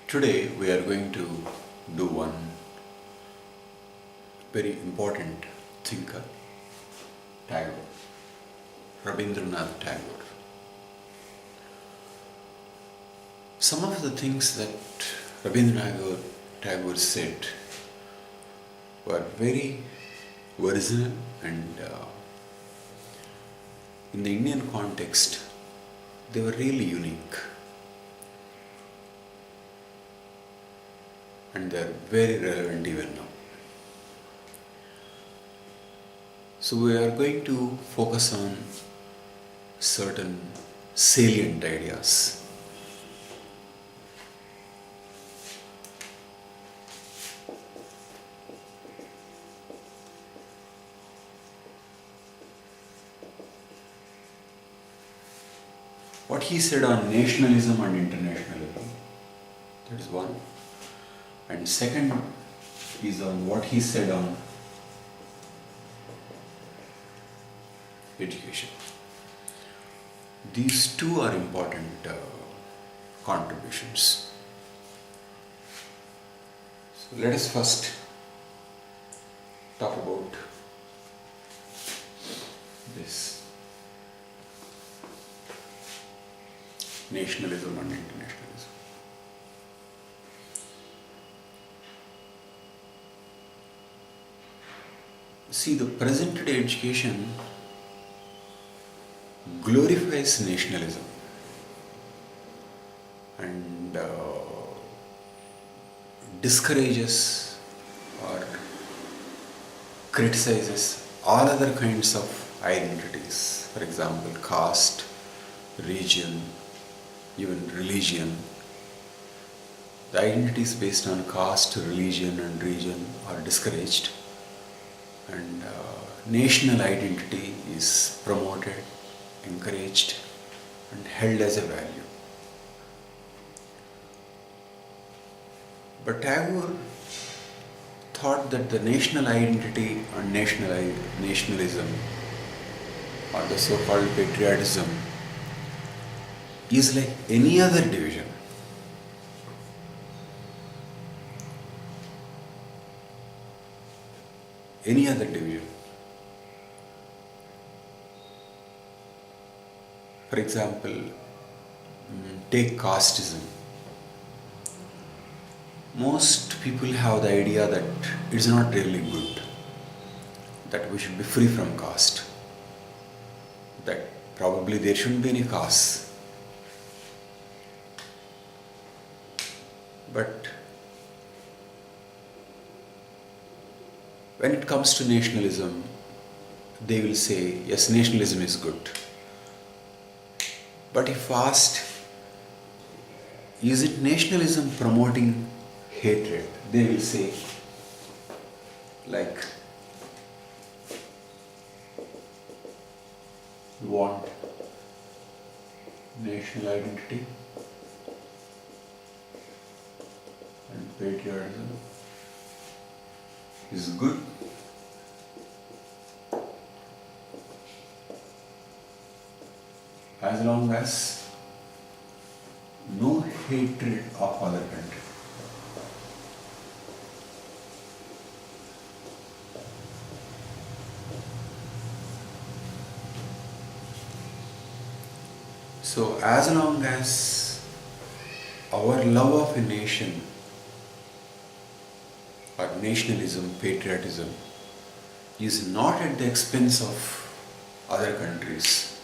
Today we are going to do one very important thinker, Tagore, Rabindranath Tagore. Some of the things that Rabindranath Tagore said were very original and in the Indian context they were really unique. And they are very relevant even now. So we are going to focus on certain salient ideas. What he said on nationalism and internationalism, that is one. And second is on what he said on education. These two are important contributions. So let us first talk about this nationalism and internationalism. See, the present day education glorifies nationalism and discourages or criticizes all other kinds of identities. For example, caste, region, even religion. The identities based on caste, religion and region are discouraged. And national identity is promoted, encouraged and held as a value. But Tagore thought that the national identity and nationalism or the so-called patriotism is like any other division. Any other division. For example, take casteism. Most people have the idea that it's not really good, that we should be free from caste, that probably there shouldn't be any caste. But when it comes to nationalism, they will say, yes, nationalism is good. But if asked, is it nationalism promoting hatred? They will say, like, you want national identity and patriotism is good. As long as no hatred of other country. So as long as our love of a nation or nationalism, patriotism is not at the expense of other countries,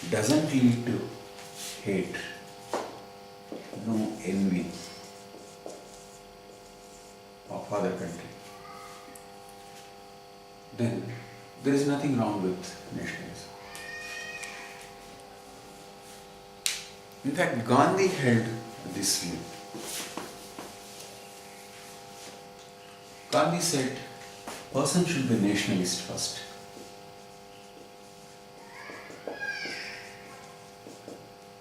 doesn't lead to hate, no envy of other country, then there is nothing wrong with nationalism. In fact, Gandhi held this view. Gandhi said, person should be nationalist first.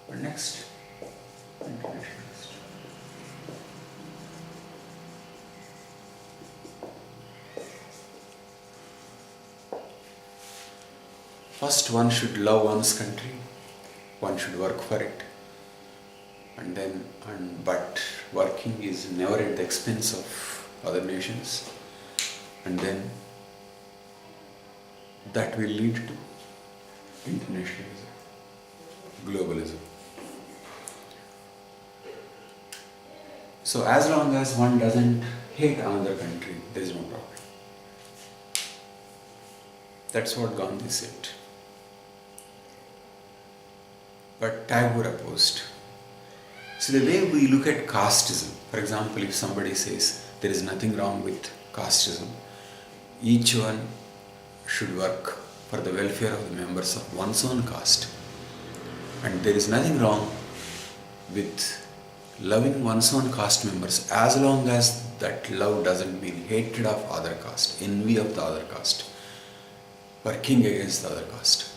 But next, internationalist. First, one should love one's country, one should work for it, but working is never at the expense of other nations, and then that will lead to internationalism, globalism. So as long as one doesn't hate another country, there is no problem. That's what Gandhi said. But Tagore opposed. So the way we look at casteism, for example, if somebody says there is nothing wrong with casteism, each one should work for the welfare of the members of one's own caste. And there is nothing wrong with loving one's own caste members as long as that love doesn't mean hatred of other caste, envy of the other caste, working against the other caste.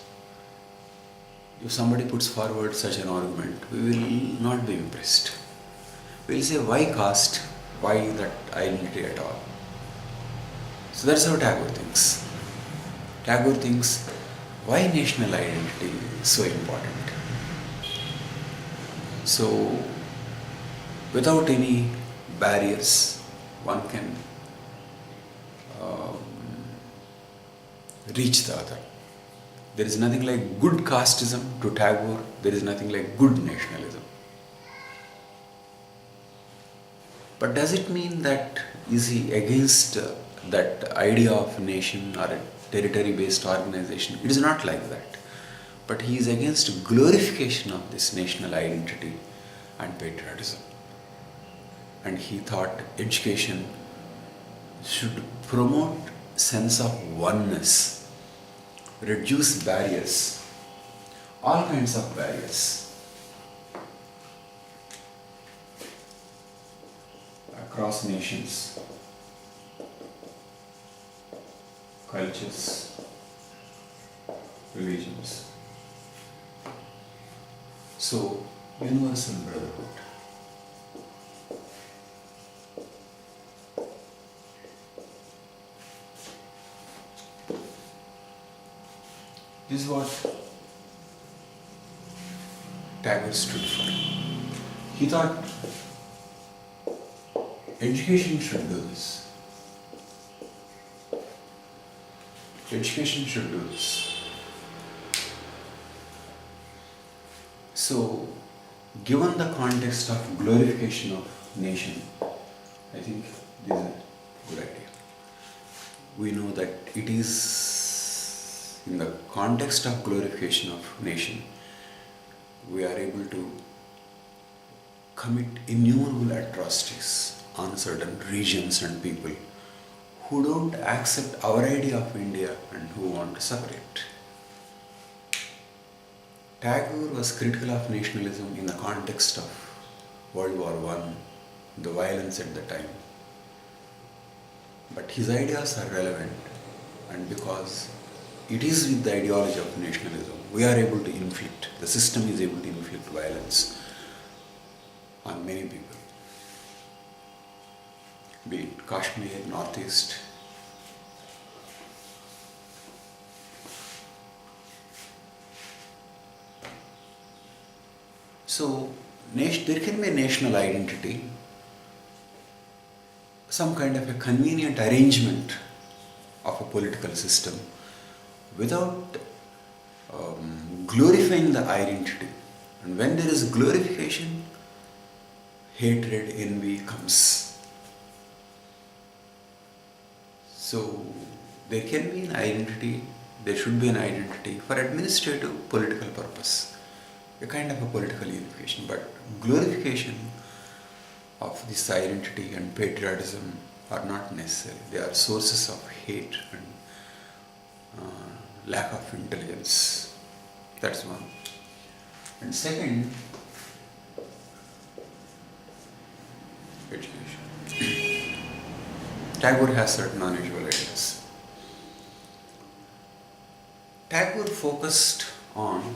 If somebody puts forward such an argument, we will not be impressed. We will say, why caste? Why that identity at all? So that's how Tagore thinks. Tagore thinks, why national identity is so important? So, without any barriers, one can reach the other. There is nothing like good casteism to Tagore, there is nothing like good nationalism. But does it mean that is he against that idea of nation or a territory-based organization? It is not like that. But he is against glorification of this national identity and patriotism. And he thought education should promote sense of oneness, reduce barriers, all kinds of barriers across nations, cultures, religions. So, universal brotherhood. This is what Tagore stood for. He thought education should do this. Education should do this. So, given the context of glorification of nation, I think this is a good idea. We know that it is in the context of glorification of nation, we are able to commit innumerable atrocities on certain regions and people who don't accept our idea of India and who want to separate. Tagore was critical of nationalism in the context of World War I, the violence at the time. But his ideas are relevant, and because it is with the ideology of nationalism, we are able to inflict, the system is able to inflict violence on many people. Be it Kashmir, Northeast. So, there can be a national identity, some kind of a convenient arrangement of a political system without glorifying the identity. And when there is glorification, hatred, envy comes. So there can be an identity, there should be an identity for administrative political purpose, a kind of a political unification. But glorification of this identity and patriotism are not necessary. They are sources of hate and lack of intelligence. That's one. And second, education. Tagore has certain unusual ideas. Tagore focused on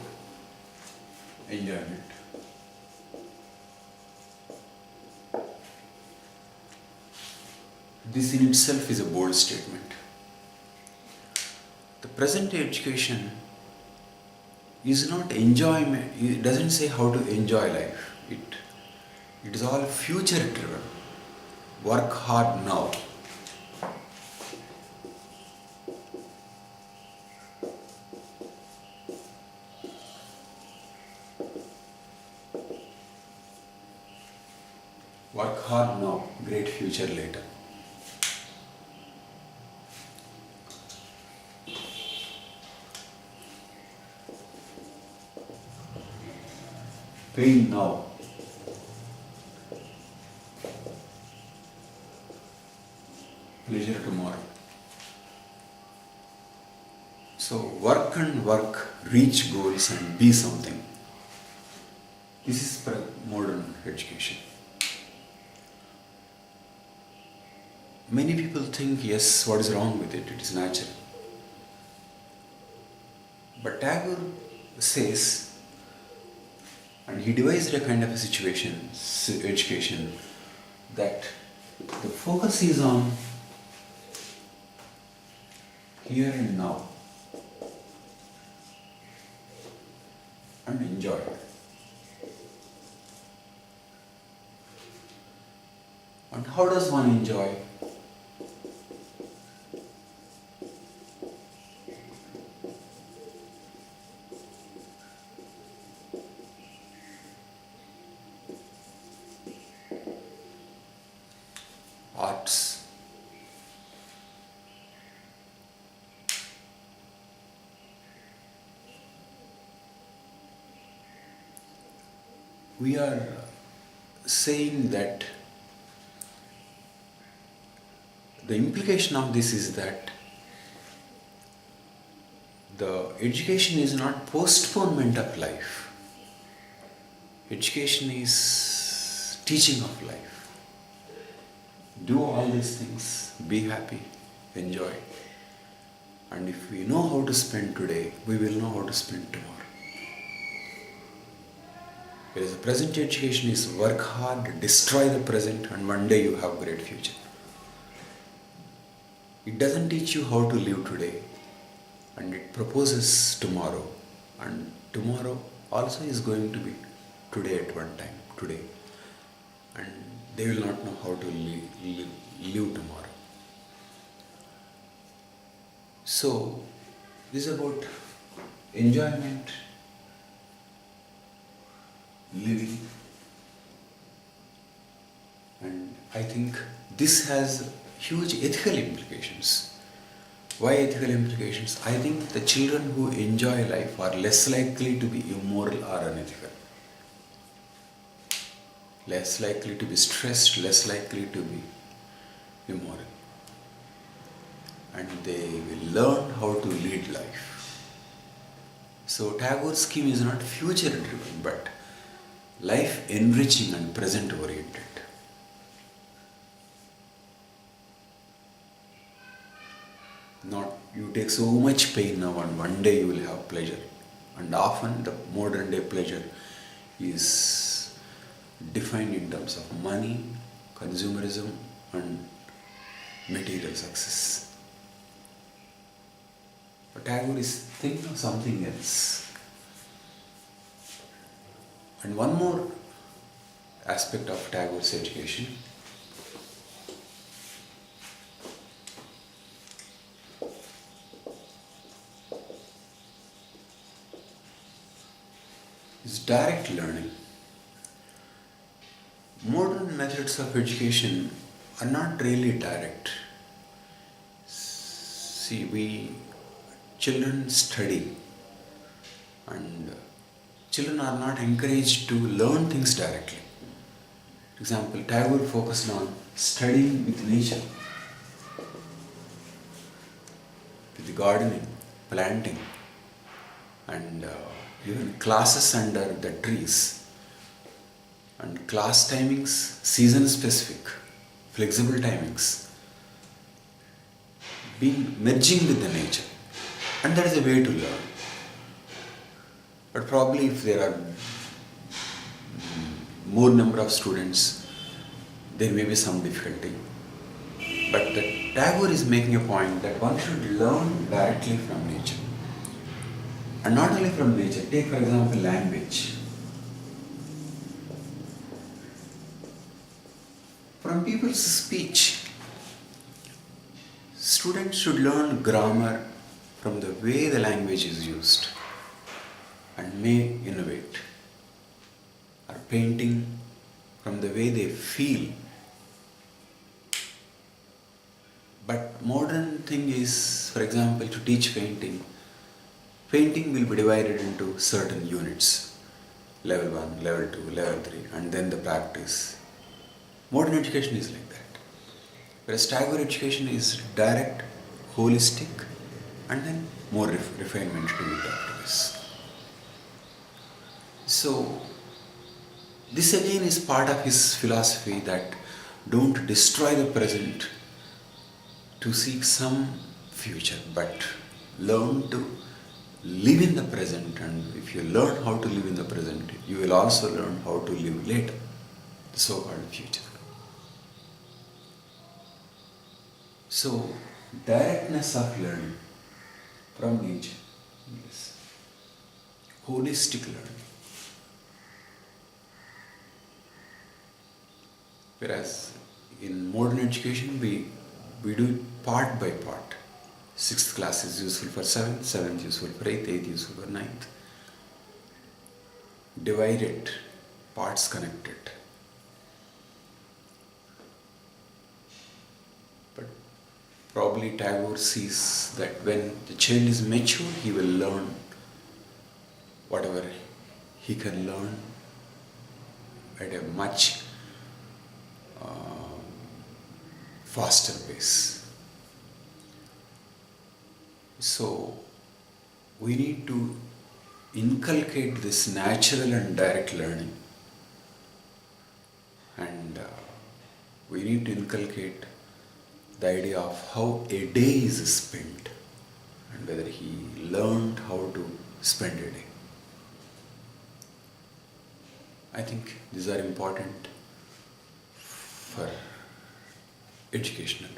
enjoyment. This in itself is a bold statement. The present day education is not enjoyment, it doesn't say how to enjoy life. It It is all future driven. Work hard now. Work hard now, great future later. Pain now. Pleasure tomorrow. So work and work, reach goals and be something. This is modern education. Many people think, yes, what is wrong with it? It is natural. But Tagore says, and he devised a kind of a education, that the focus is on here and now, and enjoy it. And how does one enjoy? Arts. We are saying that the implication of this is that the education is not postponement of life. Education is teaching of life. Do all these things, be happy, enjoy. And if we know how to spend today, we will know how to spend tomorrow. Whereas the present education is work hard, destroy the present, and one day you have a great future. It doesn't teach you how to live today, and it proposes tomorrow. And tomorrow also is going to be today at one time, today. And they will not know how to live tomorrow. So, this is about enjoyment, living, and I think this has huge ethical implications. Why ethical implications? I think the children who enjoy life are less likely to be immoral or unethical. Less likely to be stressed, less likely to be immoral. And they will learn how to lead life. So Tagore's scheme is not future driven, but life enriching and present oriented. Not you take so much pain now and one day you will have pleasure. And often the modern day pleasure is defined in terms of money, consumerism and material success. But Tagore is thinking of something else. And one more aspect of Tagore's education is direct learning. Modern methods of education are not really direct. See, children study and children are not encouraged to learn things directly. For example, Tagore focused on studying with nature, with gardening, planting, and even classes under the trees. And class timings, season specific, flexible timings, merging with the nature. And that is a way to learn. But probably if there are more number of students, there may be some difficulty. But the Tagore is making a point that one should learn directly from nature. And not only from nature, take for example language. From people's speech. Students should learn grammar from the way the language is used and may innovate. Or painting from the way they feel. But modern thing is, for example, to teach painting, painting will be divided into certain units. Level 1, level 2, level 3, and then the practice. Modern education is like that. Whereas Tagore education is direct, holistic, and then more refinement to it after this. So, this again is part of his philosophy that don't destroy the present to seek some future, but learn to live in the present. And if you learn how to live in the present, you will also learn how to live later, the so-called future. So, directness of learning from nature, yes. Holistic learning. Whereas in modern education, we do it part by part. 6th class is useful for 7th, 7th useful for 8th, 8th useful for 9th. Divide it, parts connected. But probably Tagore sees that when the child is mature, he will learn whatever he can learn at a much faster pace. So we need to inculcate this natural and direct learning, and we need to inculcate the idea of how a day is spent and whether he learned how to spend a day. I think these are important for educational